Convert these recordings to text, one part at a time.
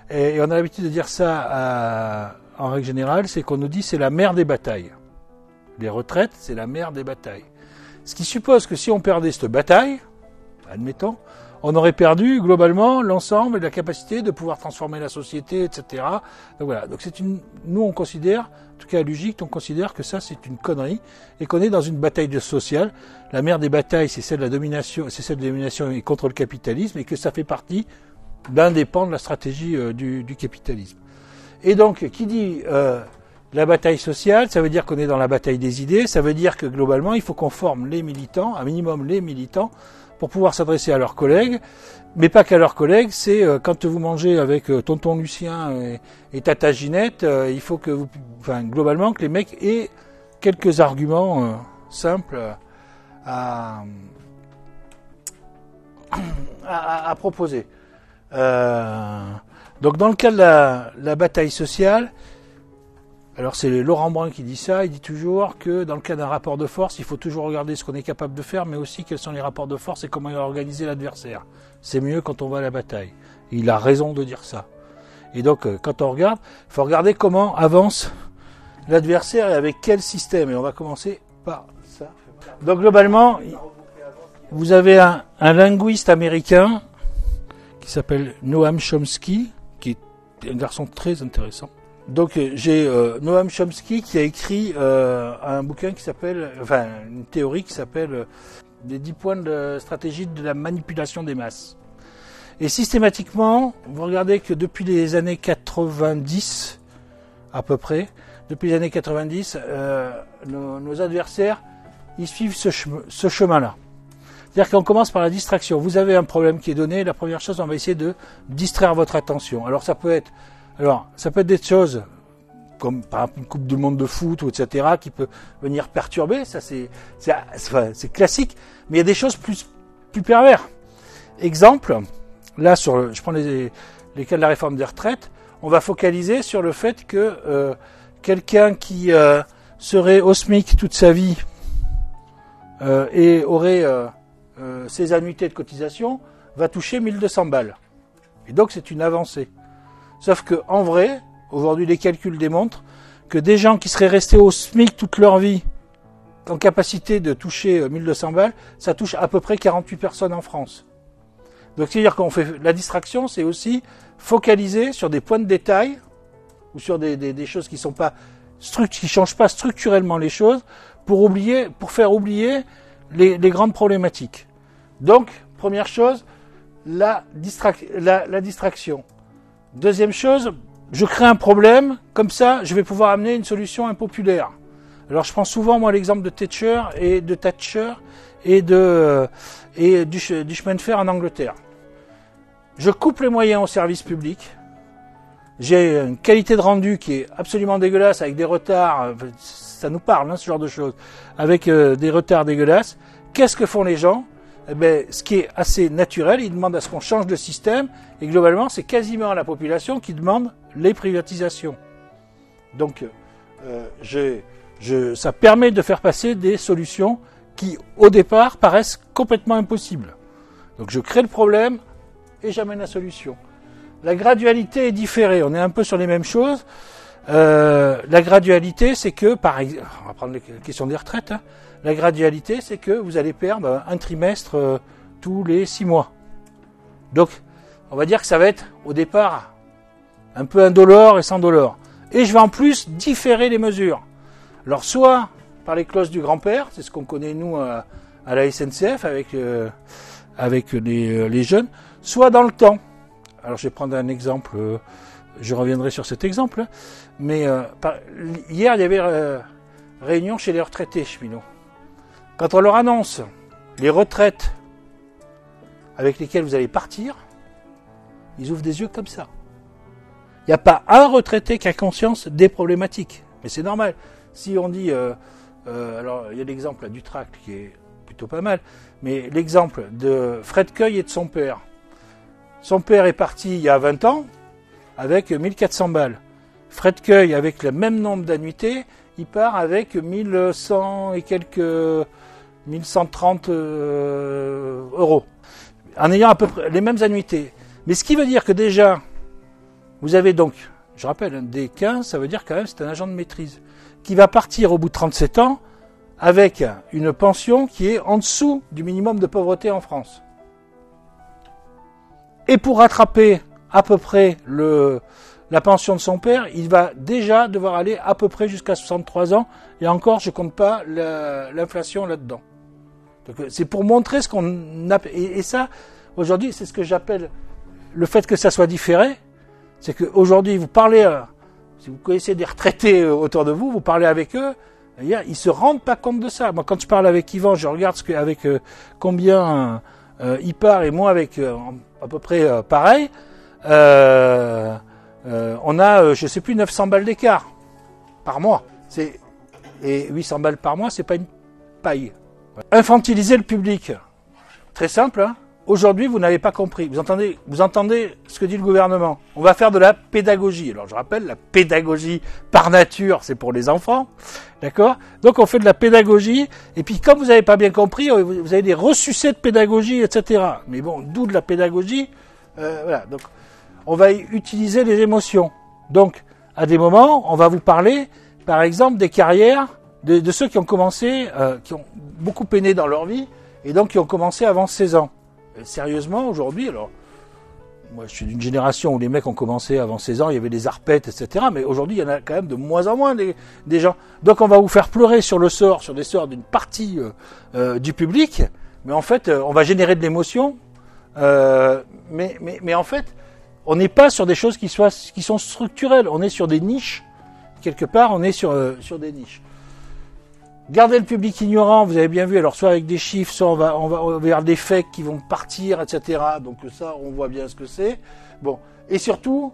Et on a l'habitude de dire ça en règle générale, c'est qu'on nous dit c'est la mère des batailles. Les retraites, c'est la mère des batailles. Ce qui suppose que si on perdait cette bataille, admettons, on aurait perdu globalement l'ensemble et la capacité de pouvoir transformer la société, etc. Donc voilà. Donc nous on considère, en tout cas à l'UGIC, on considère que ça c'est une connerie et qu'on est dans une bataille sociale. La mère des batailles, c'est celle de la domination, et contre le capitalisme, et que ça fait partie d'un des pans de la stratégie du capitalisme. Et donc, qui dit la bataille sociale, ça veut dire qu'on est dans la bataille des idées, ça veut dire que globalement, il faut qu'on forme les militants, un minimum les militants, pour pouvoir s'adresser à leurs collègues, mais pas qu'à leurs collègues, c'est quand vous mangez avec tonton Lucien et tata Ginette, il faut que globalement, que les mecs aient quelques arguments simples à proposer. Donc dans le cas de la bataille sociale, alors c'est Laurent Brun qui dit ça, il dit toujours que dans le cas d'un rapport de force, il faut toujours regarder ce qu'on est capable de faire, mais aussi quels sont les rapports de force et comment il a organisé l'adversaire. C'est mieux quand on va à la bataille. Et il a raison de dire ça. Et donc quand on regarde, il faut regarder comment avance l'adversaire et avec quel système. Et on va commencer par ça. Donc globalement, vous avez un linguiste américain qui s'appelle Noam Chomsky, qui est un garçon très intéressant. Donc j'ai Noam Chomsky qui a écrit un bouquin qui s'appelle, une théorie qui s'appelle les 10 points de stratégie de la manipulation des masses. Et systématiquement, vous regardez que depuis les années 90, à peu près, depuis les années 90, nos adversaires, ils suivent ce chemin-là. C'est-à-dire qu'on commence par la distraction. Vous avez un problème qui est donné, la première chose, on va essayer de distraire votre attention. Alors ça peut être des choses comme par exemple une coupe du monde de foot ou etc. qui peut venir perturber. Ça c'est classique. Mais il y a des choses plus pervers. Exemple, là je prends les cas de la réforme des retraites. On va focaliser sur le fait que quelqu'un qui serait au SMIC toute sa vie et aurait ses annuités de cotisation va toucher 1200 balles. Et donc c'est une avancée. Sauf que en vrai, aujourd'hui les calculs démontrent que des gens qui seraient restés au SMIC toute leur vie, en capacité de toucher 1200 balles, ça touche à peu près 48 personnes en France. Donc c'est-à-dire qu'on fait la distraction, c'est aussi focaliser sur des points de détail ou sur des choses qui changent pas structurellement les choses pour faire oublier les grandes problématiques. Donc, première chose, la distraction. Deuxième chose, je crée un problème, comme ça, je vais pouvoir amener une solution impopulaire. Alors, je prends souvent, moi, l'exemple de Thatcher et du chemin de fer en Angleterre. Je coupe les moyens au service public. J'ai une qualité de rendu qui est absolument dégueulasse, avec des retards, ça nous parle, ce genre de choses, avec des retards dégueulasses. Qu'est-ce que font les gens ? Ce qui est assez naturel, ils demandent à ce qu'on change de système, et globalement, c'est quasiment la population qui demande les privatisations. Donc, ça permet de faire passer des solutions qui, au départ, paraissent complètement impossibles. Donc, je crée le problème et j'amène la solution. La gradualité est différée. On est un peu sur les mêmes choses. La gradualité, c'est que, par exemple, on va prendre la question des retraites. La gradualité, c'est que vous allez perdre un trimestre tous les 6 mois. Donc, on va dire que ça va être, au départ, un peu indolore et sans dolore. Et je vais en plus différer les mesures. Alors, soit par les clauses du grand-père, c'est ce qu'on connaît, nous, à la SNCF, avec les jeunes, soit dans le temps. Alors, je vais prendre un exemple, je reviendrai sur cet exemple, mais hier, il y avait réunion chez les retraités cheminots. Quand on leur annonce les retraites avec lesquelles vous allez partir, ils ouvrent des yeux comme ça. Il n'y a pas un retraité qui a conscience des problématiques. Mais c'est normal. Si on dit... alors, il y a l'exemple du tract qui est plutôt pas mal, mais l'exemple de Fred Cueil et de son père. Son père est parti il y a 20 ans avec 1400 balles. Fred Cueil, avec le même nombre d'annuités, il part avec 1100 et quelques 1130 euros, en ayant à peu près les mêmes annuités. Mais ce qui veut dire que déjà, Vous avez donc, je rappelle, un D15, ça veut dire quand même c'est un agent de maîtrise, qui va partir au bout de 37 ans avec une pension qui est en dessous du minimum de pauvreté en France. Et pour rattraper à peu près la pension de son père, il va déjà devoir aller à peu près jusqu'à 63 ans. Et encore, je compte pas l'inflation là-dedans. Donc, c'est pour montrer ce qu'on a. Et ça, aujourd'hui, c'est ce que j'appelle le fait que ça soit différé. C'est qu'aujourd'hui, vous parlez, si vous connaissez des retraités autour de vous, vous parlez avec eux, ils se rendent pas compte de ça. Moi, quand je parle avec Yvan, je regarde avec combien il part et moi avec à peu près pareil. On a, je sais plus, 900 balles d'écart par mois. Et 800 balles par mois, c'est pas une paille. Infantiliser le public. Très simple, hein. Aujourd'hui, vous n'avez pas compris. Vous entendez ce que dit le gouvernement. On va faire de la pédagogie. Alors, je rappelle, la pédagogie par nature, c'est pour les enfants. D'accord? Donc, on fait de la pédagogie. Et puis, comme vous n'avez pas bien compris, vous avez des ressucés de pédagogie, etc. Mais bon, d'où de la pédagogie. Voilà. Donc, on va utiliser les émotions. Donc, à des moments, on va vous parler, par exemple, des carrières de ceux qui ont commencé, qui ont beaucoup peiné dans leur vie, et donc qui ont commencé avant 16 ans. Sérieusement, aujourd'hui, alors, moi je suis d'une génération où les mecs ont commencé avant 16 ans, il y avait des arpettes, etc. Mais aujourd'hui, il y en a quand même de moins en moins des gens. Donc on va vous faire pleurer sur des sorts d'une partie du public, mais en fait, on va générer de l'émotion. Mais en fait, on n'est pas sur des choses qui sont structurelles. On est sur des niches. Quelque part, on est sur des niches. Gardez le public ignorant, vous avez bien vu, alors soit avec des chiffres, soit on va vers des fakes qui vont partir, etc. Donc ça, on voit bien ce que c'est. Bon. Et surtout,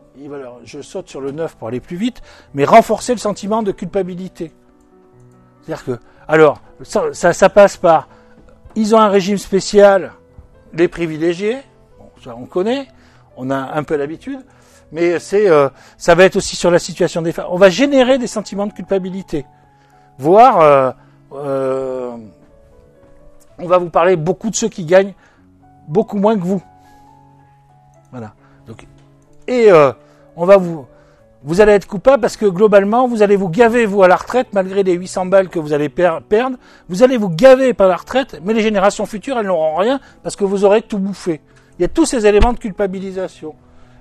je saute sur le 9 pour aller plus vite, mais renforcer le sentiment de culpabilité. C'est-à-dire que, alors, ça passe par, ils ont un régime spécial, les privilégiés, bon, ça on connaît, on a un peu l'habitude, mais ça va être aussi sur la situation des femmes. On va générer des sentiments de culpabilité. Voire, on va vous parler beaucoup de ceux qui gagnent beaucoup moins que vous. Voilà. Donc, et on va vous allez être coupable parce que globalement, vous allez vous gaver, vous, à la retraite, malgré les 800 balles que vous allez perdre. Vous allez vous gaver par la retraite, mais les générations futures, elles n'auront rien parce que vous aurez tout bouffé. Il y a tous ces éléments de culpabilisation.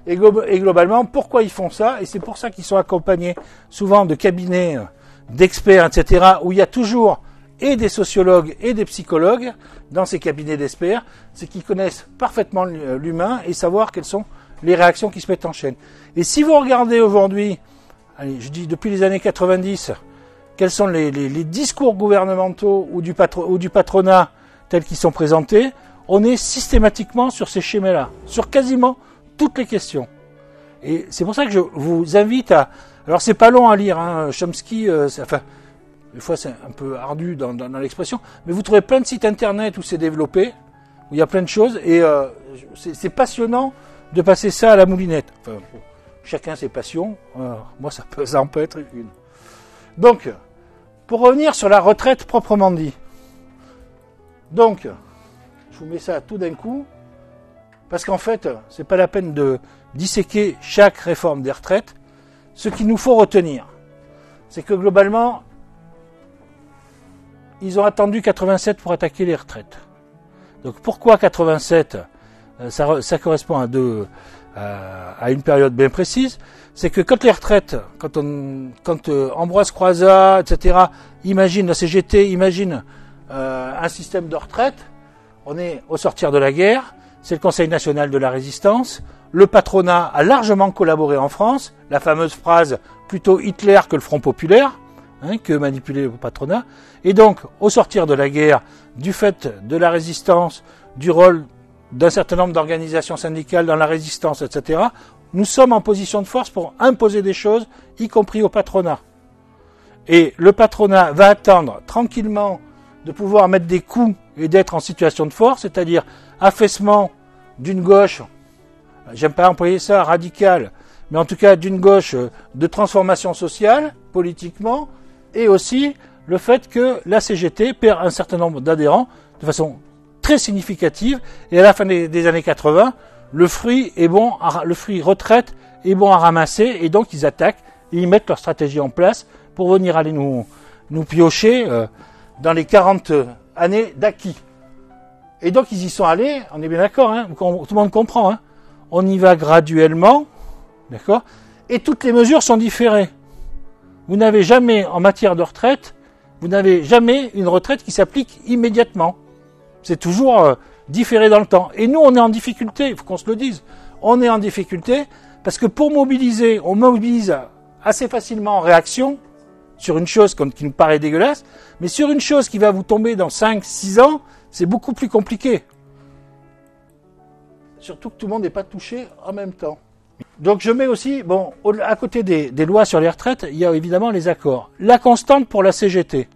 Et globalement, pourquoi ils font ça? Et c'est pour ça qu'ils sont accompagnés souvent de cabinets d'experts, etc., où il y a toujours et des sociologues et des psychologues dans ces cabinets d'experts, c'est qu'ils connaissent parfaitement l'humain et savoir quelles sont les réactions qui se mettent en chaîne. Et si vous regardez aujourd'hui, allez, je dis depuis les années 90, quels sont les discours gouvernementaux ou du patronat tels qu'ils sont présentés, on est systématiquement sur ces schémas-là, sur quasiment toutes les questions. Et c'est pour ça que je vous invite à... Alors c'est pas long à lire, hein. Chomsky, enfin, des fois c'est un peu ardu dans l'expression, mais vous trouvez plein de sites internet où c'est développé, où il y a plein de choses, et c'est passionnant de passer ça à la moulinette. Enfin, bon, chacun ses passions, moi ça en peut être une. Donc, pour revenir sur la retraite proprement dit, donc, je vous mets ça tout d'un coup, parce qu'en fait, c'est pas la peine de disséquer chaque réforme des retraites. Ce qu'il nous faut retenir, c'est que globalement, ils ont attendu 87 pour attaquer les retraites. Donc pourquoi 87 ? Ça correspond à une période bien précise. C'est que quand les retraites, quand Ambroise Croizat, etc., imagine la CGT, imagine un système de retraite, on est au sortir de la guerre, c'est le Conseil national de la résistance. Le patronat a largement collaboré en France. La fameuse phrase « plutôt Hitler que le Front populaire hein, », que manipuler le patronat. Et donc, au sortir de la guerre, du fait de la résistance, du rôle d'un certain nombre d'organisations syndicales dans la résistance, etc., nous sommes en position de force pour imposer des choses, y compris au patronat. Et le patronat va attendre tranquillement de pouvoir mettre des coups et d'être en situation de force, c'est-à-dire affaissement d'une gauche, j'aime pas employer ça, radicale, mais en tout cas d'une gauche de transformation sociale, politiquement, et aussi le fait que la CGT perd un certain nombre d'adhérents de façon très significative, et à la fin des années 80, le fruit est bon, le fruit retraite est bon à ramasser, et donc ils attaquent, et ils mettent leur stratégie en place pour venir aller nous piocher dans les 40 années d'acquis. Et donc ils y sont allés, on est bien d'accord, hein, tout le monde comprend, hein, on y va graduellement, d'accord, et toutes les mesures sont différées. Vous n'avez jamais, en matière de retraite, vous n'avez jamais une retraite qui s'applique immédiatement. C'est toujours différé dans le temps. Et nous, on est en difficulté, il faut qu'on se le dise. On est en difficulté parce que pour mobiliser, on mobilise assez facilement en réaction sur une chose qui nous paraît dégueulasse, mais sur une chose qui va vous tomber dans 5-6 ans, c'est beaucoup plus compliqué. Surtout que tout le monde n'est pas touché en même temps. Donc je mets aussi, bon, à côté des lois sur les retraites, il y a évidemment les accords. La constante pour la CGT.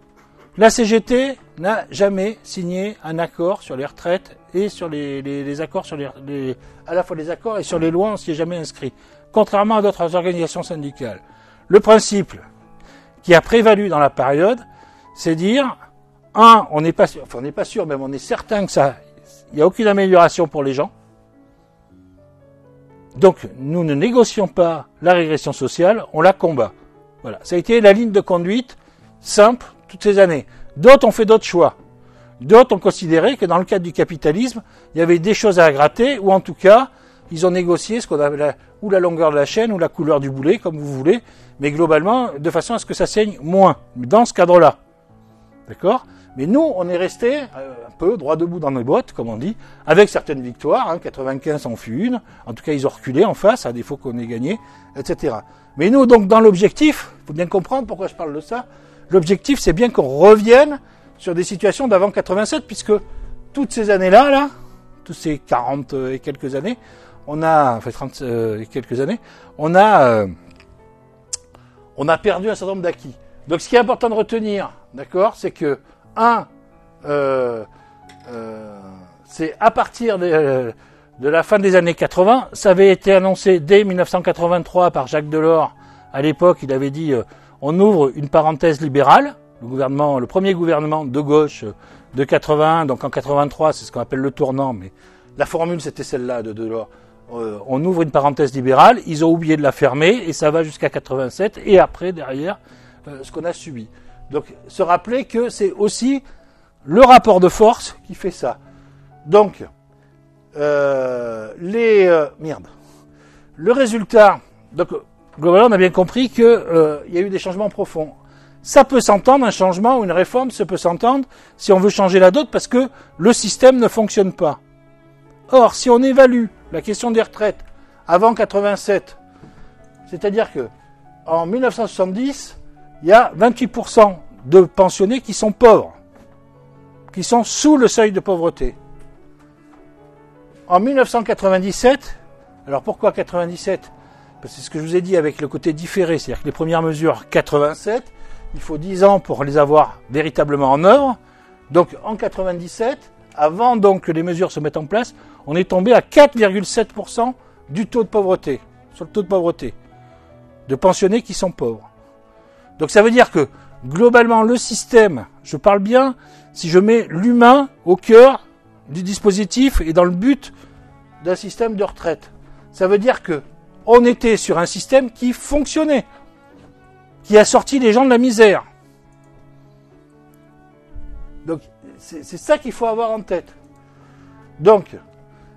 La CGT n'a jamais signé un accord sur les retraites et sur les accords sur à la fois les accords et sur les lois, on s'y est jamais inscrit. Contrairement à d'autres organisations syndicales. Le principe qui a prévalu dans la période, c'est dire, on n'est pas sûr, enfin on n'est pas sûr, mais on est certain que il n'y a aucune amélioration pour les gens. Donc, nous ne négocions pas la régression sociale, on la combat. Voilà. Ça a été la ligne de conduite simple toutes ces années. D'autres ont fait d'autres choix. D'autres ont considéré que dans le cadre du capitalisme, il y avait des choses à gratter, ou en tout cas, ils ont négocié ce qu'on appelle ou la longueur de la chaîne, ou la couleur du boulet, comme vous voulez, mais globalement, de façon à ce que ça saigne moins, dans ce cadre-là. D'accord ? Mais nous, on est resté un peu droit debout dans nos bottes, comme on dit, avec certaines victoires. Hein, 95 en fut une. En tout cas, ils ont reculé en face, à défaut qu'on ait gagné, etc. Mais nous, donc, dans l'objectif, il faut bien comprendre pourquoi je parle de ça. L'objectif, c'est bien qu'on revienne sur des situations d'avant 87, puisque toutes ces années-là, toutes ces 40 et quelques années, on a 30 et quelques années, on a perdu un certain nombre d'acquis. Donc, ce qui est important de retenir, d'accord, c'est que c'est à partir de la fin des années 80, ça avait été annoncé dès 1983 par Jacques Delors. À l'époque, il avait dit on ouvre une parenthèse libérale. Le premier gouvernement de gauche de 81, donc en 83, c'est ce qu'on appelle le tournant, mais la formule c'était celle-là de Delors. On ouvre une parenthèse libérale, ils ont oublié de la fermer et ça va jusqu'à 87 et après derrière ce qu'on a subi. Donc, se rappeler que c'est aussi le rapport de force qui fait ça. Donc, le résultat, donc, globalement, on a bien compris qu'il y a eu des changements profonds. Ça peut s'entendre, un changement ou une réforme, ça peut s'entendre si on veut changer la dot parce que le système ne fonctionne pas. Or, si on évalue la question des retraites avant 87, c'est-à-dire que en 1970, il y a 28% de pensionnés qui sont pauvres, qui sont sous le seuil de pauvreté. En 1997, alors pourquoi 97 ? Parce que c'est ce que je vous ai dit avec le côté différé, c'est-à-dire que les premières mesures 87, il faut 10 ans pour les avoir véritablement en œuvre. Donc en 97, avant donc que les mesures se mettent en place, on est tombé à 4,7% du taux de pauvreté, sur le taux de pauvreté, de pensionnés qui sont pauvres. Donc ça veut dire que, globalement, le système, je parle bien, si je mets l'humain au cœur du dispositif et dans le but d'un système de retraite, ça veut dire que on était sur un système qui fonctionnait, qui a sorti les gens de la misère. Donc c'est ça qu'il faut avoir en tête. Donc,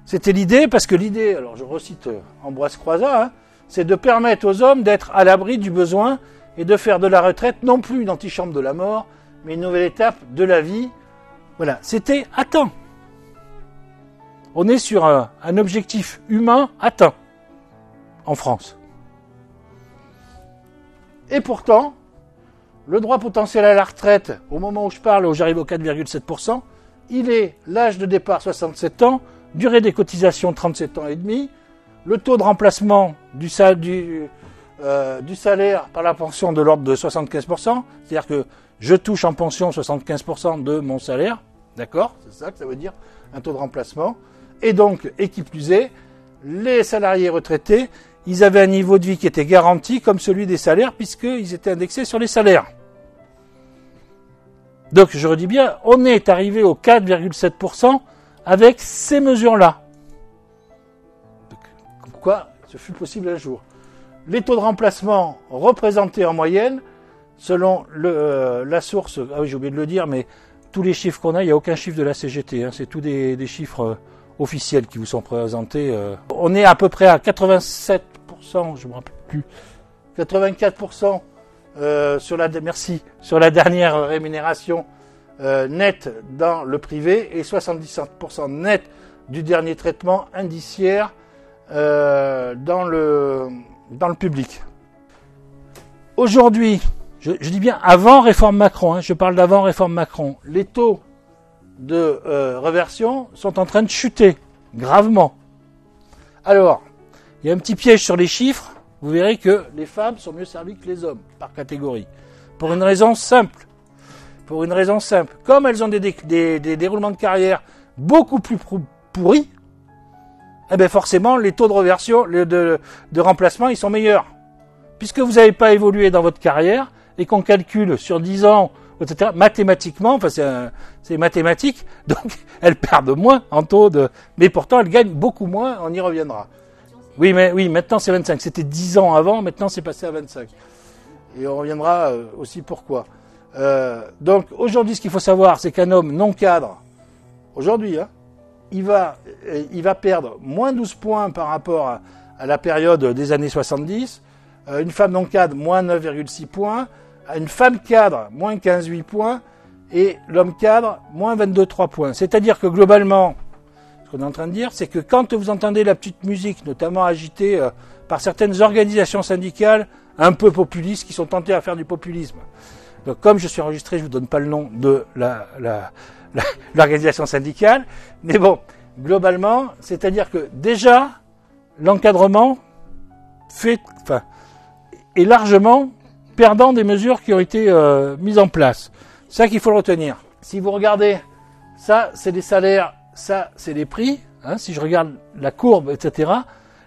c'était l'idée, parce que l'idée, alors je recite Ambroise Croizat, hein, c'est de permettre aux hommes d'être à l'abri du besoin et de faire de la retraite non plus une antichambre de la mort, mais une nouvelle étape de la vie. Voilà, c'était atteint. On est sur un objectif humain atteint en France. Et pourtant, le droit potentiel à la retraite, au moment où je parle, où j'arrive au 4,7%, il est l'âge de départ 67 ans, durée des cotisations 37 ans et demi, le taux de remplacement du salaire par la pension de l'ordre de 75%, c'est-à-dire que je touche en pension 75% de mon salaire, d'accord, c'est ça que ça veut dire, un taux de remplacement, et donc, et qui plus est, les salariés retraités, ils avaient un niveau de vie qui était garanti comme celui des salaires, puisqu'ils étaient indexés sur les salaires. Donc, je redis bien, on est arrivé au 4,7% avec ces mesures-là. Pourquoi ce fut possible un jour. les taux de remplacement représentés en moyenne, selon la source, ah oui j'ai oublié de le dire, mais tous les chiffres qu'on a, il n'y a aucun chiffre de la CGT, hein, c'est tous des chiffres officiels qui vous sont présentés. On est à peu près à 87%, je ne me rappelle plus, 84% sur la dernière rémunération nette dans le privé et 77% net du dernier traitement indiciaire dans le public. Aujourd'hui, je dis bien avant réforme Macron, hein, je parle d'avant réforme Macron, les taux de réversion sont en train de chuter gravement. Alors, il y a un petit piège sur les chiffres, vous verrez que les femmes sont mieux servies que les hommes par catégorie. Pour une raison simple. Comme elles ont des déroulements de carrière beaucoup plus pourris, eh bien forcément les taux de réversion, de remplacement, ils sont meilleurs. Puisque vous n'avez pas évolué dans votre carrière et qu'on calcule sur 10 ans, etc., mathématiquement, enfin c'est mathématique, donc elles perdent moins en taux de... Mais pourtant elles gagnent beaucoup moins, on y reviendra. Oui, maintenant c'est 25. C'était 10 ans avant, maintenant c'est passé à 25. Et on reviendra aussi pourquoi. Donc aujourd'hui, ce qu'il faut savoir, c'est qu'un homme non cadre, aujourd'hui, hein, il va perdre moins 12 points par rapport à la période des années 70. Une femme non cadre, moins 9,6 points. Une femme cadre, moins 15,8 points. Et l'homme cadre, moins 22,3 points. C'est-à-dire que globalement, ce qu'on est en train de dire, c'est que quand vous entendez la petite musique, notamment agitée par certaines organisations syndicales un peu populistes, qui sont tentées à faire du populisme. Donc comme je suis enregistré, je ne vous donne pas le nom de l'organisation syndicale, mais bon, globalement, c'est-à-dire que déjà, l'encadrement est largement perdant des mesures qui ont été mises en place. C'est ça qu'il faut le retenir. Si vous regardez, ça c'est les salaires, ça c'est les prix, hein, si je regarde la courbe, etc.,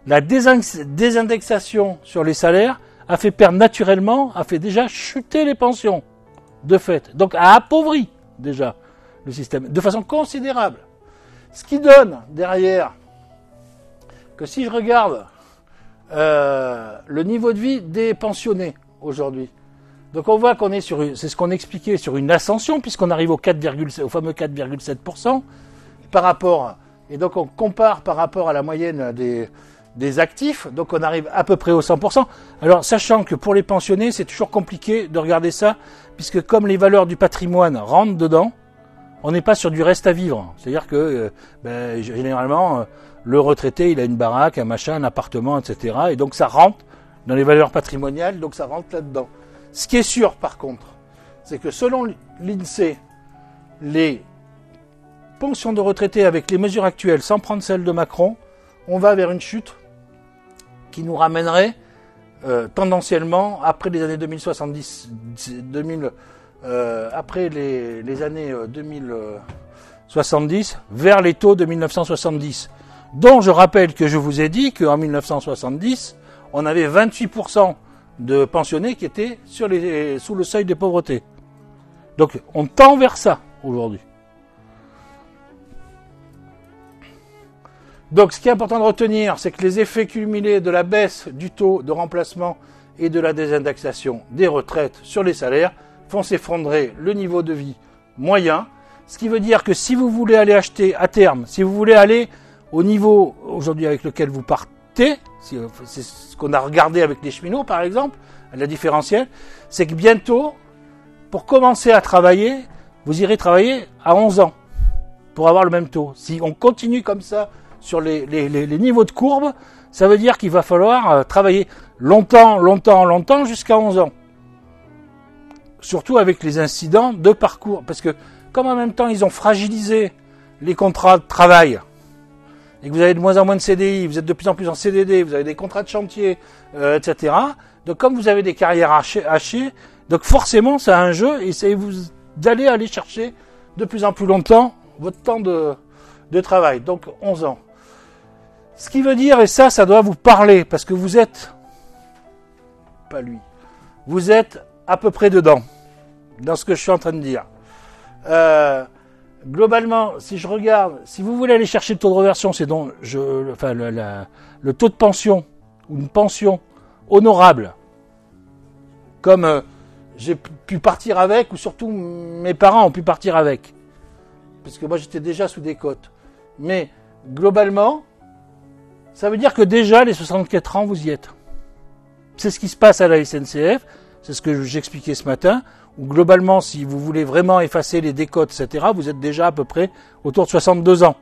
la désindexation sur les salaires a fait perdre naturellement, a fait déjà chuter les pensions, de fait. Donc a appauvri déjà le système, de façon considérable. Ce qui donne derrière que si je regarde le niveau de vie des pensionnés aujourd'hui, donc on voit qu'on est c'est ce qu'on expliquait, sur une ascension, puisqu'on arrive au fameux 4,7% par rapport, et donc on compare par rapport à la moyenne des actifs, donc on arrive à peu près au 100%. Alors sachant que pour les pensionnés, c'est toujours compliqué de regarder ça, puisque comme les valeurs du patrimoine rentrent dedans, on n'est pas sur du reste à vivre. C'est-à-dire que généralement, le retraité, il a une baraque, un machin, un appartement, etc. Et donc ça rentre dans les valeurs patrimoniales, donc ça rentre là-dedans. Ce qui est sûr par contre, c'est que selon l'INSEE, les pensions de retraités avec les mesures actuelles, sans prendre celles de Macron, on va vers une chute qui nous ramènerait tendanciellement, après les années 2070, après les années 2070, vers les taux de 1970. Dont je rappelle que je vous ai dit qu'en 1970, on avait 28% de pensionnés qui étaient sous le seuil de pauvreté. Donc on tend vers ça aujourd'hui. Donc ce qui est important de retenir, c'est que les effets cumulés de la baisse du taux de remplacement et de la désindexation des retraites sur les salaires font s'effondrer le niveau de vie moyen. Ce qui veut dire que si vous voulez aller acheter à terme, si vous voulez aller au niveau aujourd'hui avec lequel vous partez, c'est ce qu'on a regardé avec les cheminots par exemple, la différentielle, c'est que bientôt, pour commencer à travailler, vous irez travailler à 11 ans pour avoir le même taux. Si on continue comme ça sur les niveaux de courbe, ça veut dire qu'il va falloir travailler longtemps jusqu'à 11 ans. Surtout avec les incidents de parcours. Parce que comme en même temps ils ont fragilisé les contrats de travail, et que vous avez de moins en moins de CDI, vous êtes de plus en plus en CDD, vous avez des contrats de chantier, etc. Donc comme vous avez des carrières hachées, donc forcément c'est un jeu, et vous allez aller chercher de plus en plus longtemps votre temps de travail, donc 11 ans. Ce qui veut dire, et ça doit vous parler, parce que vous êtes, pas lui, vous êtes à peu près dedans, dans ce que je suis en train de dire. Globalement, si je regarde, si vous voulez aller chercher le taux de réversion, c'est donc le taux de pension, ou une pension honorable. Comme j'ai pu partir avec, ou surtout mes parents ont pu partir avec. Parce que moi j'étais déjà sous des cotes. Mais globalement, ça veut dire que déjà les 64 ans, vous y êtes. C'est ce qui se passe à la SNCF, c'est ce que j'expliquais ce matin, où globalement, si vous voulez vraiment effacer les décotes, etc., vous êtes déjà à peu près autour de 62 ans.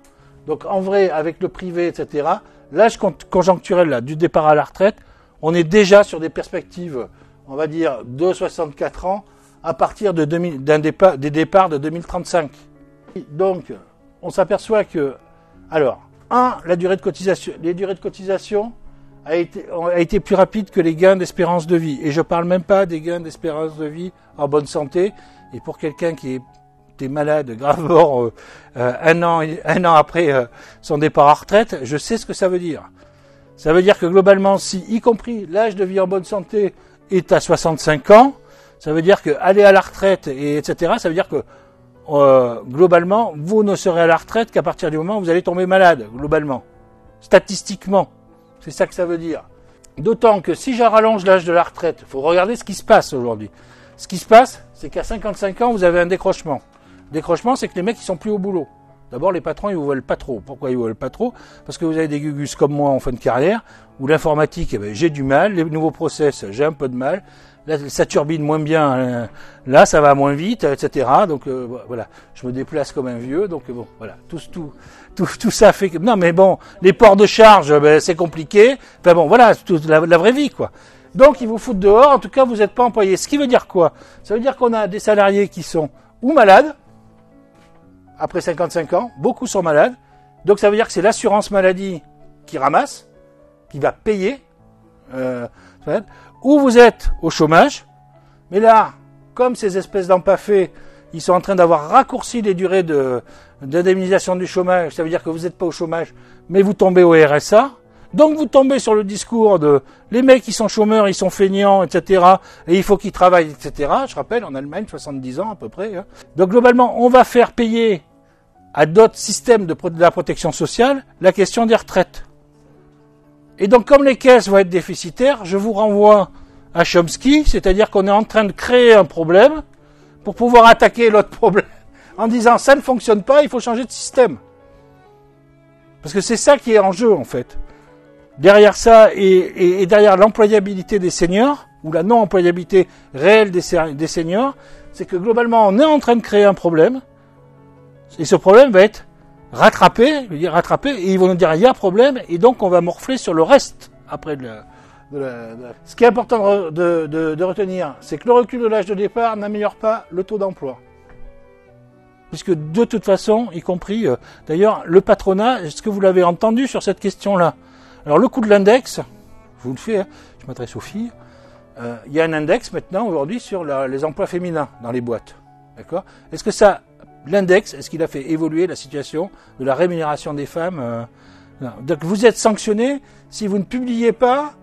Donc en vrai, avec le privé, etc., l'âge conjoncturel là, du départ à la retraite, on est déjà sur des perspectives, on va dire, de 64 ans à partir de des départs de 2035. Donc, on s'aperçoit que, alors, les durées de cotisation a été plus rapide que les gains d'espérance de vie. Et je parle même pas des gains d'espérance de vie en bonne santé. Et pour quelqu'un qui était malade, grave mort, un an après son départ à retraite, je sais ce que ça veut dire. Ça veut dire que globalement, si, y compris l'âge de vie en bonne santé est à 65 ans, ça veut dire que aller à la retraite, et etc., ça veut dire que globalement, vous ne serez à la retraite qu'à partir du moment où vous allez tomber malade, globalement. Statistiquement. C'est ça que ça veut dire. D'autant que si je rallonge l'âge de la retraite, il faut regarder ce qui se passe aujourd'hui. Ce qui se passe, c'est qu'à 55 ans, vous avez un décrochement. Décrochement, c'est que les mecs, ils sont plus au boulot. D'abord, les patrons, ils vous veulent pas trop. Pourquoi ils vous veulent pas trop? Parce que vous avez des gugus comme moi en fin de carrière, où l'informatique, j'ai du mal, les nouveaux process, j'ai un peu de mal. Là, ça turbine moins bien, là, ça va moins vite, etc. Donc, voilà, je me déplace comme un vieux, donc bon, voilà, tout ça fait que... Non, mais bon, les ports de charge, c'est compliqué. Enfin bon, voilà, la vraie vie, quoi. Donc, ils vous foutent dehors, en tout cas, vous n'êtes pas employé. Ce qui veut dire quoi? Ça veut dire qu'on a des salariés qui sont ou malades, après 55 ans, beaucoup sont malades. Donc, ça veut dire que c'est l'assurance maladie qui ramasse, qui va payer, ou vous êtes au chômage, mais là, comme ces espèces d'empaffés, ils sont en train d'avoir raccourci les durées d'indemnisation du chômage, ça veut dire que vous n'êtes pas au chômage, mais vous tombez au RSA, donc vous tombez sur le discours de les mecs qui sont chômeurs, ils sont feignants, etc., et il faut qu'ils travaillent, etc. Je rappelle, en Allemagne, 70 ans à peu près. Hein. Donc globalement, on va faire payer à d'autres systèmes de la protection sociale la question des retraites. Et donc, comme les caisses vont être déficitaires, je vous renvoie à Chomsky, c'est-à-dire qu'on est en train de créer un problème pour pouvoir attaquer l'autre problème en disant ça ne fonctionne pas, il faut changer de système. Parce que c'est ça qui est en jeu, en fait. Derrière ça et derrière l'employabilité des seniors, ou la non-employabilité réelle des seniors, c'est que globalement, on est en train de créer un problème, et ce problème va être rattrapé, et ils vont nous dire il y a problème, et donc on va morfler sur le reste après Ce qui est important de retenir, c'est que le recul de l'âge de départ n'améliore pas le taux d'emploi. Puisque de toute façon, y compris, d'ailleurs, le patronat, est-ce que vous l'avez entendu sur cette question-là? Alors le coût de l'index, je vous le fais, hein, je m'adresse aux filles, il y a un index maintenant aujourd'hui sur les emplois féminins dans les boîtes. D'accord? Est-ce que l'index, est-ce qu'il a fait évoluer la situation de la rémunération des femmes Donc vous êtes sanctionné si vous ne publiez pas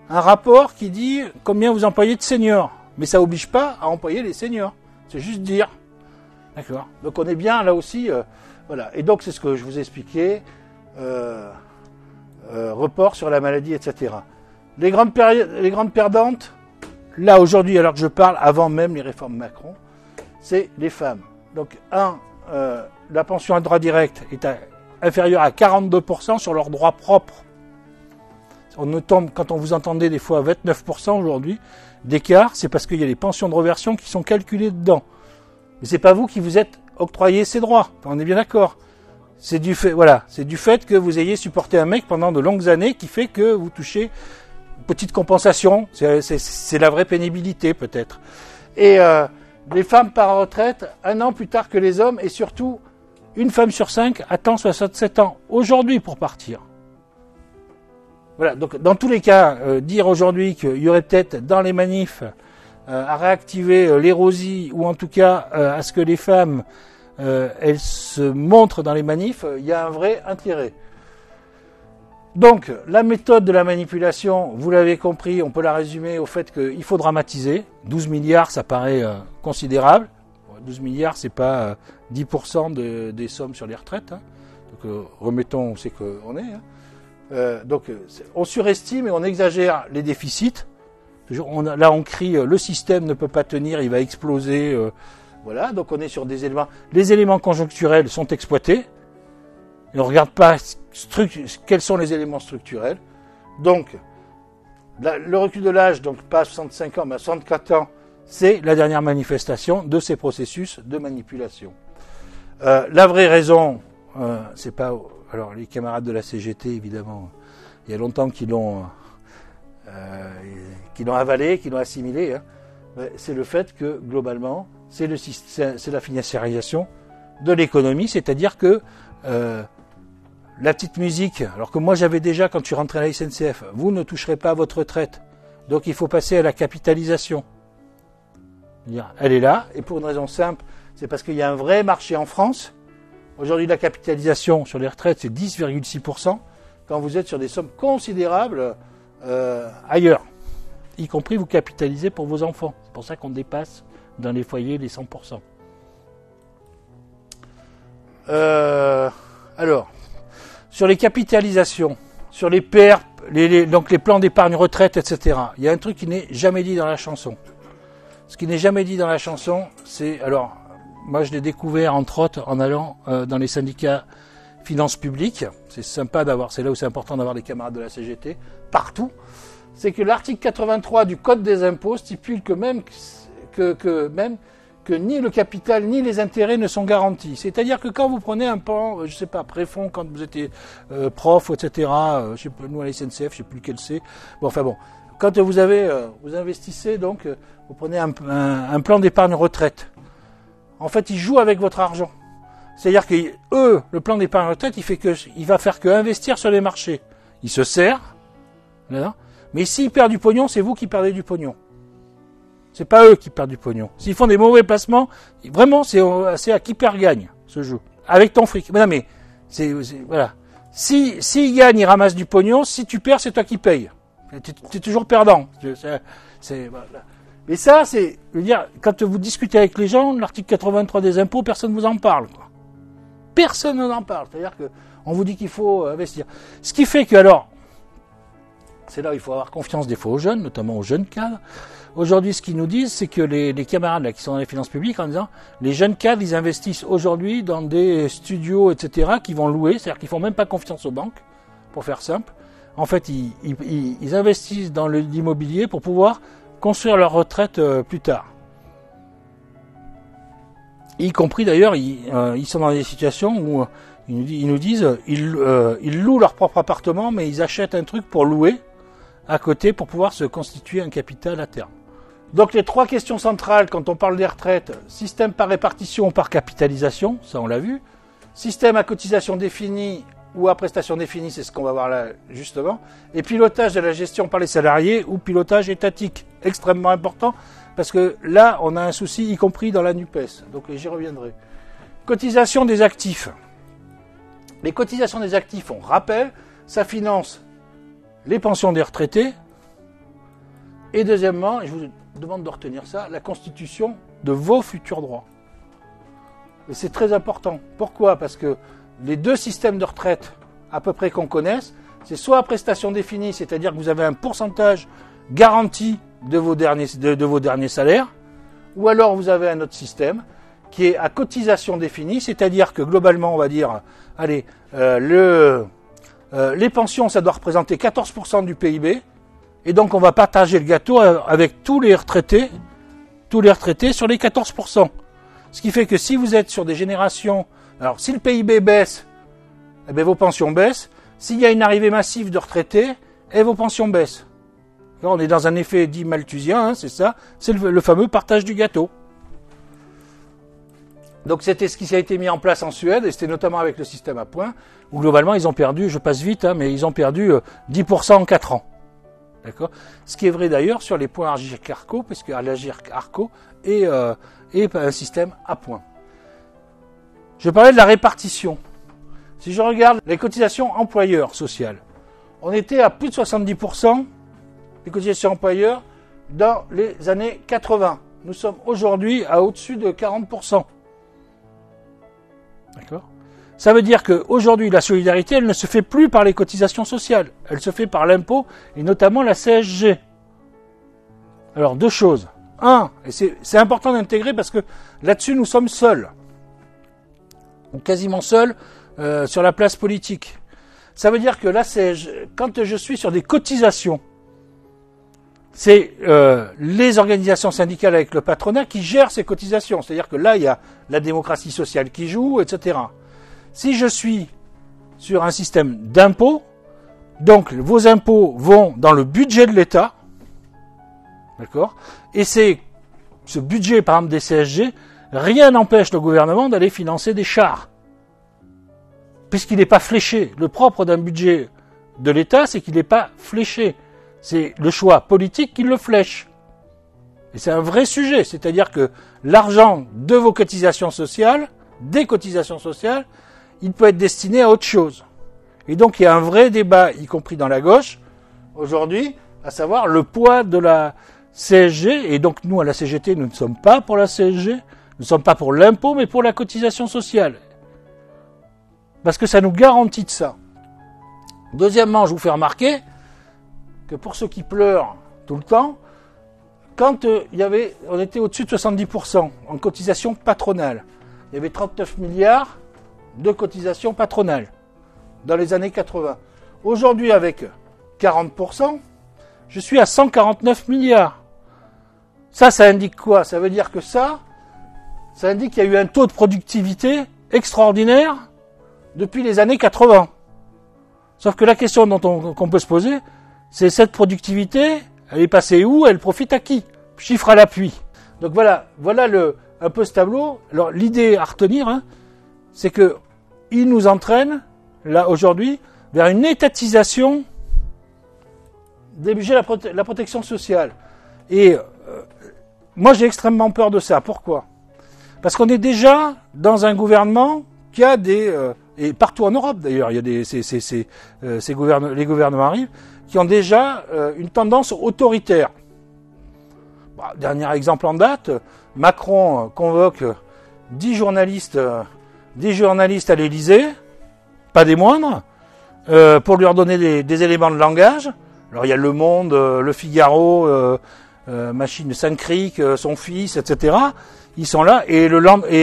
un rapport qui dit combien vous employez de seniors. Mais ça n'oblige pas à employer les seniors. C'est juste dire. D'accord. Donc on est bien là aussi. Voilà. Et donc c'est ce que je vous expliquais. Report sur la maladie, etc. Les grandes perdantes, là aujourd'hui, alors que je parle, avant même les réformes Macron, c'est les femmes. Donc, la pension à droit direct est inférieure à 42% sur leurs droits propres. Quand on vous entendait des fois à 29% aujourd'hui d'écart, c'est parce qu'il y a les pensions de reversion qui sont calculées dedans. Mais c'est pas vous qui vous êtes octroyé ces droits. On est bien d'accord. C'est du fait que vous ayez supporté un mec pendant de longues années qui fait que vous touchez une petite compensation. C'est la vraie pénibilité peut-être. Et les femmes partent en retraite 1 an plus tard que les hommes, et surtout, une femme sur 5 attend 67 ans aujourd'hui pour partir. Voilà, donc dans tous les cas, dire aujourd'hui qu'il y aurait peut-être dans les manifs à réactiver l'érosie, ou en tout cas à ce que les femmes elles se montrent dans les manifs, il y a un vrai intérêt. Donc, la méthode de la manipulation, vous l'avez compris, on peut la résumer au fait qu'il faut dramatiser. 12 milliards, ça paraît considérable. 12 milliards, c'est pas 10% des sommes sur les retraites. Hein. Donc, remettons où c'est qu'on est. Hein. Donc, on surestime et on exagère les déficits. Là, on crie, le système ne peut pas tenir, il va exploser. Voilà, donc on est sur des éléments. Les éléments conjoncturels sont exploités. Et on ne regarde pas quels sont les éléments structurels. Donc, le recul de l'âge, donc pas à 65 ans, mais à 64 ans, c'est la dernière manifestation de ces processus de manipulation. La vraie raison, c'est pas... Alors, les camarades de la CGT, évidemment, il y a longtemps qu'ils l'ont avalé, qu'ils l'ont assimilé. Hein. C'est le fait que, globalement, c'est la financiarisation de l'économie, c'est-à-dire que la petite musique, alors que moi j'avais déjà quand je suis rentré à la SNCF, vous ne toucherez pas à votre retraite, donc il faut passer à la capitalisation. Elle est là, et pour une raison simple, c'est parce qu'il y a un vrai marché en France. Aujourd'hui, la capitalisation sur les retraites, c'est 10,6%, quand vous êtes sur des sommes considérables ailleurs. Y compris vous capitalisez pour vos enfants. C'est pour ça qu'on dépasse dans les foyers les 100%. Alors, sur les capitalisations, sur les PERP, donc les plans d'épargne retraite, etc., il y a un truc qui n'est jamais dit dans la chanson. Ce qui n'est jamais dit dans la chanson, c'est... Alors, moi je l'ai découvert entre autres en allant dans les syndicats finances publiques. C'est sympa d'avoir, c'est là où c'est important d'avoir des camarades de la CGT, partout. C'est que l'article 83 du Code des impôts stipule que même que ni le capital ni les intérêts ne sont garantis. C'est-à-dire que quand vous prenez un pan, je sais pas, préfonds, quand vous étiez prof, etc., je sais pas, nous à la SNCF, je sais plus lequel c'est. Bon, enfin bon, quand vous investissez, donc, vous prenez un plan d'épargne retraite. En fait, ils jouent avec votre argent. C'est-à-dire que le plan d'épargne retraite, il va faire que investir sur les marchés. Il se sert, là, mais s'il perd du pognon, c'est vous qui perdez du pognon. C'est pas eux qui perdent du pognon. S'ils font des mauvais placements, vraiment, c'est à qui perd gagne, ce jeu. Avec ton fric. Mais non, mais, voilà. S'il gagne, il ramasse du pognon. Si tu perds, c'est toi qui payes. T'es toujours perdant. Voilà. Mais ça, je veux dire, quand vous discutez avec les gens, l'article 83 des impôts, personne ne vous en parle, quoi. Personne ne vous en parle. C'est-à-dire qu'on vous dit qu'il faut investir. Ce qui fait que, alors, c'est là où il faut avoir confiance des fois aux jeunes, notamment aux jeunes cadres. Aujourd'hui, ce qu'ils nous disent, c'est que les camarades là, qui sont dans les finances publiques, en disant, les jeunes cadres, ils investissent aujourd'hui dans des studios, etc., qui vont louer, c'est-à-dire qu'ils font même pas confiance aux banques, pour faire simple. En fait, ils investissent dans l'immobilier pour pouvoir construire leur retraite plus tard. Y compris d'ailleurs, ils sont dans des situations où ils nous disent, ils louent leur propre appartement, mais ils achètent un truc pour louer à côté pour pouvoir se constituer un capital à terme. Donc les trois questions centrales quand on parle des retraites, système par répartition ou par capitalisation, ça on l'a vu, système à cotisation définie ou à prestation définie, c'est ce qu'on va voir là justement, et pilotage de la gestion par les salariés ou pilotage étatique, extrêmement important, parce que là on a un souci y compris dans la NUPES, donc j'y reviendrai. Cotisation des actifs. Les cotisations des actifs, on rappelle, ça finance les pensions des retraités, et deuxièmement, je vous demande de retenir ça, la constitution de vos futurs droits. Et c'est très important. Pourquoi ? Parce que les deux systèmes de retraite, à peu près qu'on connaisse, c'est soit à prestation définie, c'est-à-dire que vous avez un pourcentage garanti de vos derniers salaires, ou alors vous avez un autre système qui est à cotisation définie, c'est-à-dire que globalement, on va dire, allez, les pensions, ça doit représenter 14% du PIB, et donc on va partager le gâteau avec tous les retraités sur les 14%. Ce qui fait que si vous êtes sur des générations, alors si le PIB baisse, eh bien vos pensions baissent. S'il y a une arrivée massive de retraités, vos pensions baissent. Alors, on est dans un effet dit malthusien, hein, c'est ça, c'est le fameux partage du gâteau. Donc c'était ce qui a été mis en place en Suède, et c'était notamment avec le système à points, où globalement ils ont perdu, je passe vite, hein, mais ils ont perdu 10% en 4 ans. D'accord ? Ce qui est vrai d'ailleurs sur les points Agirc-Arrco, puisque l'Agirc-Arrco est un système à points. Je parlais de la répartition. Si je regarde les cotisations employeurs sociales, on était à plus de 70% des cotisations employeurs dans les années 80. Nous sommes aujourd'hui à au-dessus de 40%. D'accord ? Ça veut dire qu'aujourd'hui, la solidarité, elle ne se fait plus par les cotisations sociales. Elle se fait par l'impôt, et notamment la CSG. Alors, deux choses. Un, et c'est important d'intégrer parce que là-dessus, nous sommes seuls. Ou quasiment seuls sur la place politique. Ça veut dire que là, quand je suis sur des cotisations, c'est les organisations syndicales avec le patronat qui gèrent ces cotisations. C'est-à-dire que là, il y a la démocratie sociale qui joue, etc. Si je suis sur un système d'impôts, donc vos impôts vont dans le budget de l'État, d'accord ? Et c'est ce budget, par exemple des CSG, rien n'empêche le gouvernement d'aller financer des chars, puisqu'il n'est pas fléché. Le propre d'un budget de l'État, c'est qu'il n'est pas fléché. C'est le choix politique qui le flèche. Et c'est un vrai sujet, c'est-à-dire que l'argent de vos cotisations sociales, des cotisations sociales, il peut être destiné à autre chose. Et donc il y a un vrai débat, y compris dans la gauche, aujourd'hui, à savoir le poids de la CSG. Et donc nous, à la CGT, nous ne sommes pas pour la CSG, nous ne sommes pas pour l'impôt, mais pour la cotisation sociale. Parce que ça nous garantit de ça. Deuxièmement, je vous fais remarquer que pour ceux qui pleurent tout le temps, quand on était au-dessus de 70% en cotisation patronale, il y avait 39 milliards de cotisations patronales dans les années 80. Aujourd'hui, avec 40%, je suis à 149 milliards. Ça indique quoi ? Ça veut dire que ça indique qu'il y a eu un taux de productivité extraordinaire depuis les années 80. Sauf que la question qu'on peut se poser, c'est cette productivité, elle est passée où ? Elle profite à qui ? Chiffre à l'appui. Donc voilà un peu ce tableau. Alors l'idée à retenir, c'est que il nous entraîne, là aujourd'hui, vers une étatisation des budgets de la protection sociale. Et moi j'ai extrêmement peur de ça. Pourquoi ? Parce qu'on est déjà dans un gouvernement qui a et partout en Europe d'ailleurs, il y a les gouvernements arrivent, qui ont déjà une tendance autoritaire. Dernier exemple en date, Macron convoque 10 journalistes à l'Élysée, pas des moindres, pour leur donner des éléments de langage. Alors il y a Le Monde, Le Figaro, Machine de Saint-Cric, son fils, etc. Ils sont là, et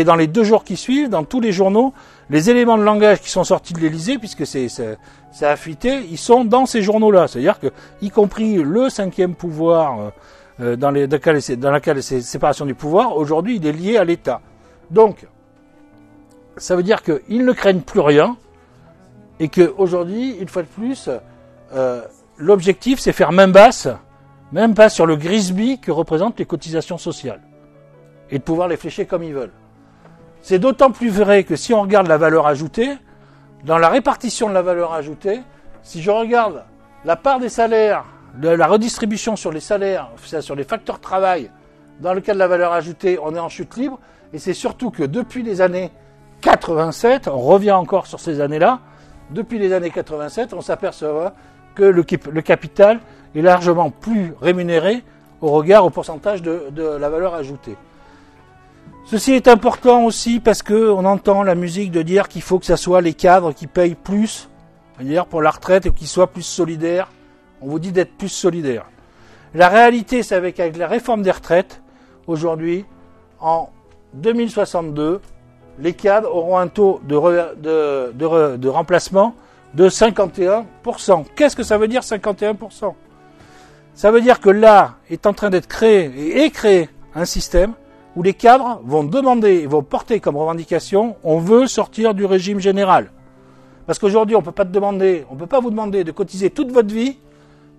dans les 2 jours qui suivent, dans tous les journaux, les éléments de langage qui sont sortis de l'Élysée, puisque ça a fuité, ils sont dans ces journaux-là. C'est-à-dire que, y compris le 5e pouvoir, dans laquelle c'est séparation du pouvoir, aujourd'hui, il est lié à l'État. Donc, ça veut dire qu'ils ne craignent plus rien, et qu'aujourd'hui, une fois de plus, l'objectif, c'est faire main basse sur le grisby que représentent les cotisations sociales, et de pouvoir les flécher comme ils veulent. C'est d'autant plus vrai que si on regarde la valeur ajoutée, dans la répartition de la valeur ajoutée, si je regarde la part des salaires, la redistribution sur les salaires, sur les facteurs travail, dans le cas de la valeur ajoutée, on est en chute libre, et c'est surtout que depuis les années 87, on revient encore sur ces années-là, depuis les années 87, on s'aperçoit que le capital est largement plus rémunéré au pourcentage de la valeur ajoutée. Ceci est important aussi parce que on entend la musique de dire qu'il faut que ce soit les cadres qui payent plus, c'est-à-dire pour la retraite, et qu'ils soient plus solidaires. On vous dit d'être plus solidaires. La réalité, c'est avec la réforme des retraites, aujourd'hui, en 2062, les cadres auront un taux de remplacement de 51%. Qu'est-ce que ça veut dire 51%? Ça veut dire que là est en train d'être créé un système où les cadres vont porter comme revendication, on veut sortir du régime général. Parce qu'aujourd'hui, on peut pas vous demander de cotiser toute votre vie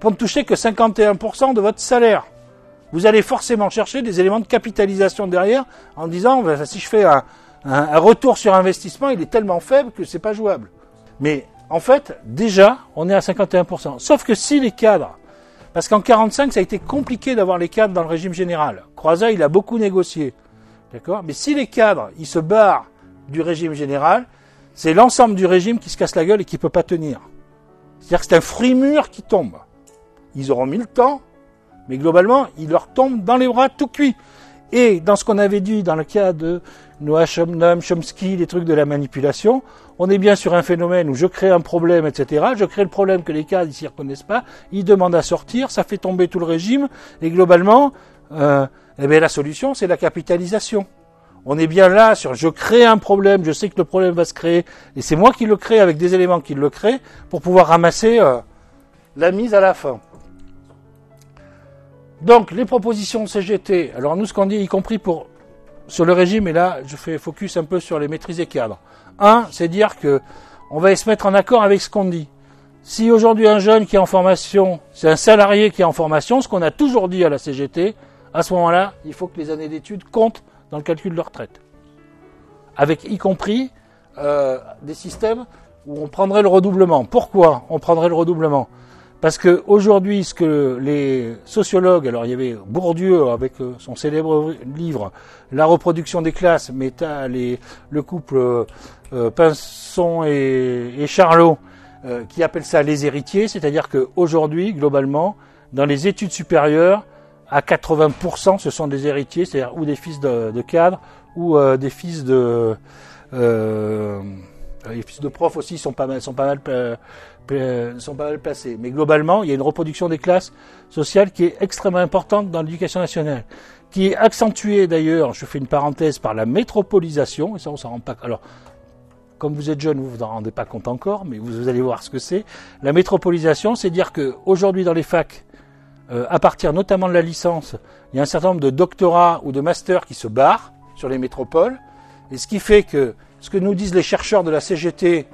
pour ne toucher que 51% de votre salaire. Vous allez forcément chercher des éléments de capitalisation derrière en disant, si je fais un retour sur investissement, il est tellement faible que c'est pas jouable. Mais en fait, déjà, on est à 51%. Sauf que si les cadres, parce qu'en 45, ça a été compliqué d'avoir les cadres dans le régime général. Croizat, il a beaucoup négocié. D'accord ? Mais si les cadres, ils se barrent du régime général, c'est l'ensemble du régime qui se casse la gueule et qui peut pas tenir. C'est-à-dire que c'est un fruit mûr qui tombe. Ils auront mis le temps, mais globalement, il leur tombe dans les bras tout cuit. Et dans ce qu'on avait dit dans le cas de Noam Chomsky, les trucs de la manipulation. On est bien sur un phénomène où je crée un problème, etc. Je crée le problème que les cadres ici ne reconnaissent pas. Ils demandent à sortir, ça fait tomber tout le régime. Et globalement, la solution, c'est la capitalisation. On est bien là sur je crée un problème, je sais que le problème va se créer, et c'est moi qui le crée avec des éléments qui le créent pour pouvoir ramasser la mise à la fin. Donc, les propositions CGT, alors nous ce qu'on dit, y compris sur le régime, et là je fais focus un peu sur les maîtrisés cadres. C'est dire que on va se mettre en accord avec ce qu'on dit. Si aujourd'hui un jeune qui est en formation, c'est un salarié qui est en formation, ce qu'on a toujours dit à la CGT, à ce moment-là, il faut que les années d'études comptent dans le calcul de retraite. Avec y compris des systèmes où on prendrait le redoublement. Pourquoi on prendrait le redoublement? Parce que aujourd'hui, ce que les sociologues, alors il y avait Bourdieu avec son célèbre livre La reproduction des classes, mais t'as le couple Pinson et Charlot qui appellent ça les héritiers, c'est-à-dire qu'aujourd'hui, globalement, dans les études supérieures, à 80%, ce sont des héritiers, c'est-à-dire ou des fils de cadres, ou des fils de les fils de profs aussi sont pas mal placés. Mais globalement, il y a une reproduction des classes sociales qui est extrêmement importante dans l'éducation nationale, qui est accentuée d'ailleurs, je fais une parenthèse, par la métropolisation, et ça on s'en rend pas. Alors, comme vous êtes jeune, vous vous en rendez pas compte encore, mais vous allez voir ce que c'est. La métropolisation, c'est dire que aujourd'hui dans les facs, à partir notamment de la licence, il y a un certain nombre de doctorats ou de masters qui se barrent sur les métropoles, et ce qui fait que ce que nous disent les chercheurs de la CGT,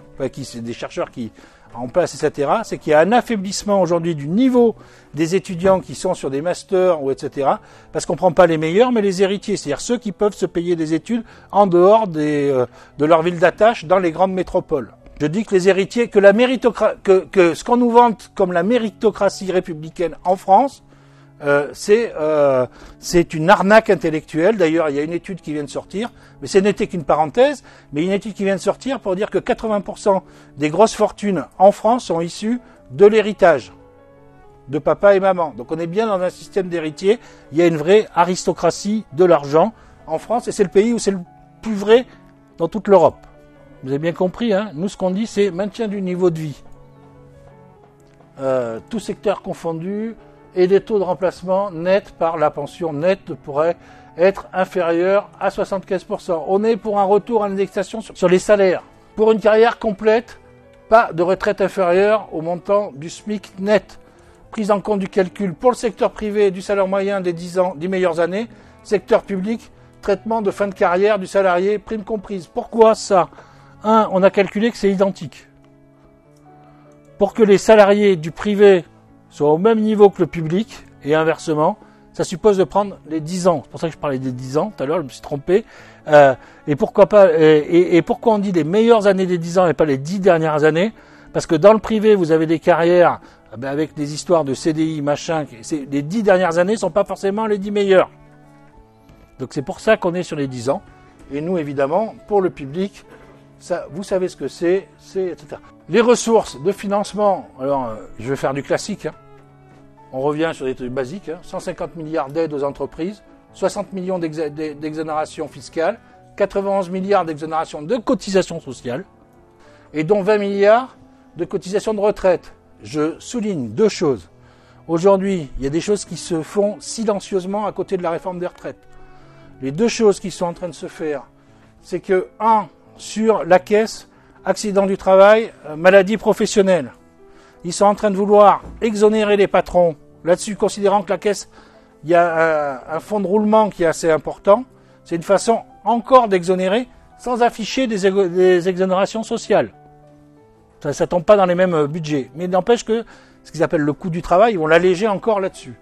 c'est des chercheurs qui en place, etc., c'est qu'il y a un affaiblissement aujourd'hui du niveau des étudiants qui sont sur des masters ou etc., parce qu'on ne prend pas les meilleurs, mais les héritiers, c'est-à-dire ceux qui peuvent se payer des études en dehors de leur ville d'attache dans les grandes métropoles. Je dis que les héritiers, que ce qu'on nous vante comme la méritocratie républicaine en France, c'est une arnaque intellectuelle. D'ailleurs, il y a une étude qui vient de sortir, mais ce n'était qu'une parenthèse, mais une étude qui vient de sortir pour dire que 80% des grosses fortunes en France sont issues de l'héritage de papa et maman. Donc on est bien dans un système d'héritiers. Il y a une vraie aristocratie de l'argent en France, et c'est le pays où c'est le plus vrai dans toute l'Europe. Vous avez bien compris, hein. Nous, ce qu'on dit, c'est maintien du niveau de vie. Tout secteur confondu, et des taux de remplacement nets par la pension nette pourraient être inférieurs à 75%. On est pour un retour à l'indexation sur les salaires. Pour une carrière complète, pas de retraite inférieure au montant du SMIC net. Prise en compte du calcul pour le secteur privé du salaire moyen des 10 meilleures années. Secteur public, traitement de fin de carrière du salarié, prime comprise. Pourquoi ça ? On a calculé que c'est identique. Pour que les salariés du privé soient au même niveau que le public, et inversement, ça suppose de prendre les 10 ans. C'est pour ça que je parlais des 10 ans, tout à l'heure, je me suis trompé. Et pourquoi pas, et pourquoi on dit les meilleures années des 10 ans et pas les 10 dernières années? Parce que dans le privé, vous avez des carrières, avec des histoires de CDI, machin, les 10 dernières années sont pas forcément les 10 meilleures. Donc c'est pour ça qu'on est sur les 10 ans. Et nous, évidemment, pour le public, ça, vous savez ce que c'est, etc. Les ressources de financement, alors je vais faire du classique, hein. On revient sur des trucs basiques, hein. 150 milliards d'aides aux entreprises, 60 millions d'exonérations fiscales, 91 milliards d'exonérations de cotisations sociales, et dont 20 milliards de cotisations de retraite. Je souligne deux choses. Aujourd'hui, il y a des choses qui se font silencieusement à côté de la réforme des retraites. Les deux choses qui sont en train de se faire, c'est que, sur la caisse, accident du travail, maladie professionnelle. Ils sont en train de vouloir exonérer les patrons. Là-dessus, considérant que la caisse, il y a un fonds de roulement qui est assez important. C'est une façon encore d'exonérer sans afficher des exonérations sociales. Ça tombe pas dans les mêmes budgets. Mais n'empêche que ce qu'ils appellent le coût du travail, ils vont l'alléger encore là-dessus.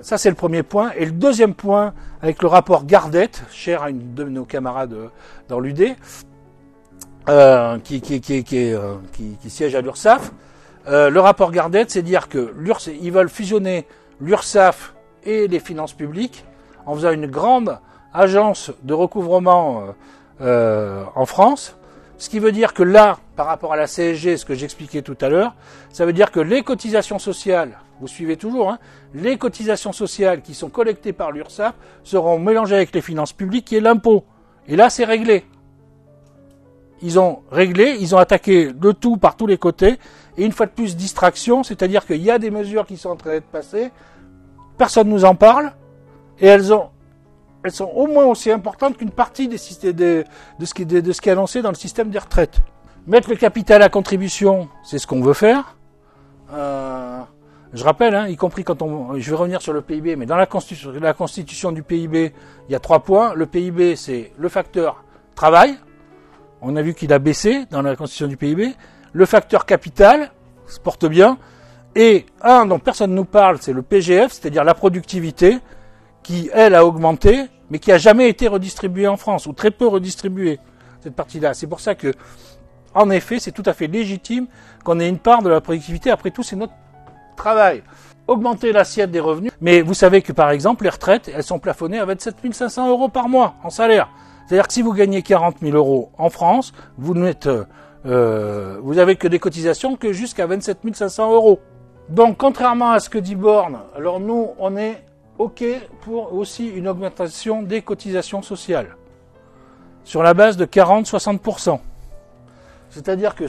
Ça, c'est le premier point. Et le deuxième point, avec le rapport Gardette, cher à une de nos camarades dans l'UD, qui siège à l'URSSAF, le rapport Gardette, c'est dire que ils veulent fusionner l'URSSAF et les finances publiques en faisant une grande agence de recouvrement en France. Ce qui veut dire que là, par rapport à la CSG, ce que j'expliquais tout à l'heure, ça veut dire que les cotisations sociales, vous suivez toujours, hein, les cotisations sociales qui sont collectées par l'URSSAF seront mélangées avec les finances publiques, qui est l'impôt. Et là, c'est réglé. Ils ont réglé, ils ont attaqué le tout par tous les côtés. Et une fois de plus, distraction, c'est-à-dire qu'il y a des mesures qui sont en train d'être passées, personne ne nous en parle, et elles sont au moins aussi importantes qu'une partie de ce qui est annoncé dans le système des retraites. Mettre le capital à contribution, c'est ce qu'on veut faire. Je rappelle, y compris je vais revenir sur le PIB, mais dans la constitution du PIB, il y a 3 points. Le PIB, c'est le facteur travail. On a vu qu'il a baissé dans la constitution du PIB. Le facteur capital se porte bien. Et un dont personne ne nous parle, c'est le PGF, c'est-à-dire la productivité, qui, elle, a augmenté, mais qui a jamais été redistribuée en France, ou très peu redistribuée, cette partie-là. C'est pour ça que, en effet, c'est tout à fait légitime qu'on ait une part de la productivité. Après tout, c'est notre travail. Augmenter l'assiette des revenus. Mais vous savez que, par exemple, les retraites, elles sont plafonnées à 27 500 € par mois en salaire. C'est-à-dire que si vous gagnez 40 000 € en France, vous avez que des cotisations que jusqu'à 27 500 €. Donc, contrairement à ce que dit Borne, alors nous, on est OK pour aussi une augmentation des cotisations sociales sur la base de 40-60%. C'est-à-dire que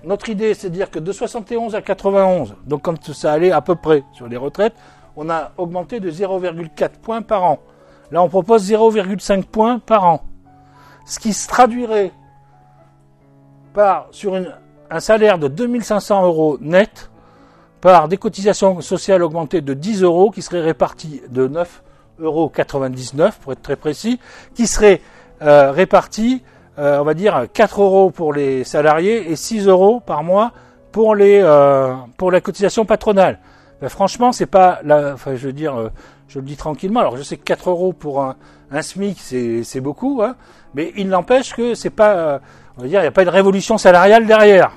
notre idée, c'est de dire que de 71 à 91, donc quand ça allait à peu près sur les retraites, on a augmenté de 0,4 points par an. Là, on propose 0,5 points par an. Ce qui se traduirait sur un salaire de 2 500 € net, par des cotisations sociales augmentées de 10 € qui seraient réparties de 9,99 € pour être très précis, qui seraient réparties, on va dire 4 € pour les salariés et 6 € par mois pour la cotisation patronale. Ben, franchement, c'est pas je le dis tranquillement. Alors je sais que 4 € pour un SMIC, c'est beaucoup, mais il n'empêche que c'est pas, on va dire, il n'y a pas une révolution salariale derrière.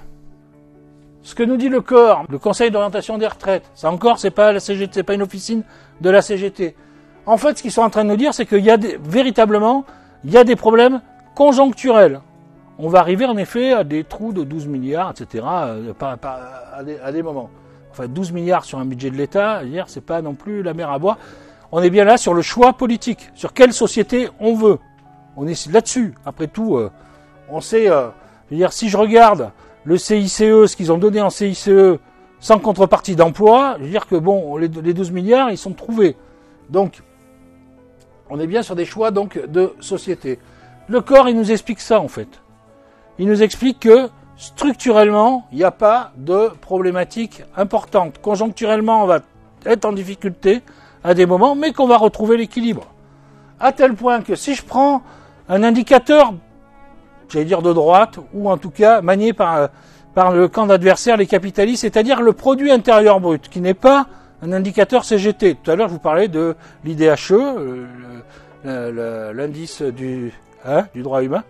Ce que nous dit le corps, le Conseil d'orientation des retraites, ça encore, c'est pas la CGT, c'est pas une officine de la CGT. En fait, ce qu'ils sont en train de nous dire, c'est qu'il y a véritablement, il y a des problèmes conjoncturels. On va arriver en effet à des trous de 12 milliards, etc., à des moments. Enfin, 12 milliards sur un budget de l'État, c'est pas non plus la mer à boire. On est bien là sur le choix politique, sur quelle société on veut. On est là-dessus. Après tout, on sait, si je regarde le CICE, ce qu'ils ont donné en CICE, sans contrepartie d'emploi, je veux dire que bon, les 12 milliards, ils sont trouvés. Donc, on est bien sur des choix donc de société. Le corps, il nous explique ça en fait. Il nous explique que structurellement, il n'y a pas de problématique importante. Conjoncturellement, on va être en difficulté à des moments, mais qu'on va retrouver l'équilibre. À tel point que si je prends un indicateur, j'allais dire de droite, ou en tout cas manié par le camp d'adversaires, les capitalistes, c'est-à-dire le produit intérieur brut, qui n'est pas un indicateur CGT. Tout à l'heure, je vous parlais de l'IDHE, l'indice du droit humain,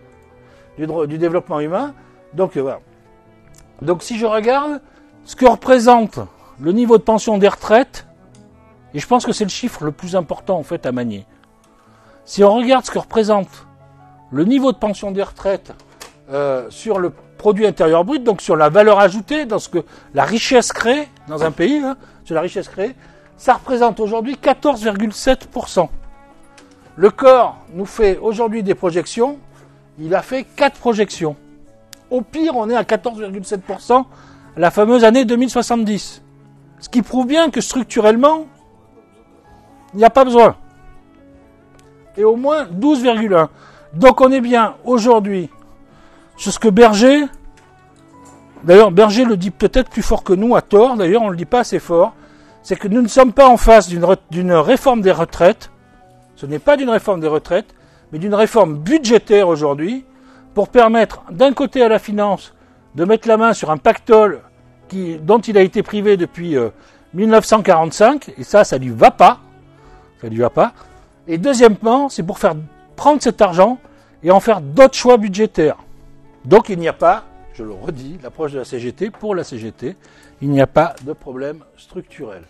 du développement humain. Donc voilà. Donc si je regarde ce que représente le niveau de pension des retraites, et je pense que c'est le chiffre le plus important en fait à manier. Si on regarde ce que représente le niveau de pension des retraites sur le produit intérieur brut, donc sur la valeur ajoutée, dans ce que la richesse crée dans un pays, sur la richesse créée, ça représente aujourd'hui 14,7%. Le corps nous fait aujourd'hui des projections, il a fait 4 projections. Au pire, on est à 14,7%, la fameuse année 2070. Ce qui prouve bien que structurellement, il n'y a pas besoin. Et au moins 12,1%. Donc on est bien aujourd'hui sur ce que Berger, d'ailleurs Berger le dit peut-être plus fort que nous, à tort, d'ailleurs on ne le dit pas assez fort, c'est que nous ne sommes pas en face d'une réforme des retraites, ce n'est pas d'une réforme des retraites, mais d'une réforme budgétaire aujourd'hui, pour permettre d'un côté à la finance de mettre la main sur un pactole dont il a été privé depuis 1945, et ça lui va pas, et deuxièmement, c'est pour faire prendre cet argent et en faire d'autres choix budgétaires. Donc il n'y a pas, je le redis, l'approche de la CGT, pour la CGT, il n'y a pas de problème structurel.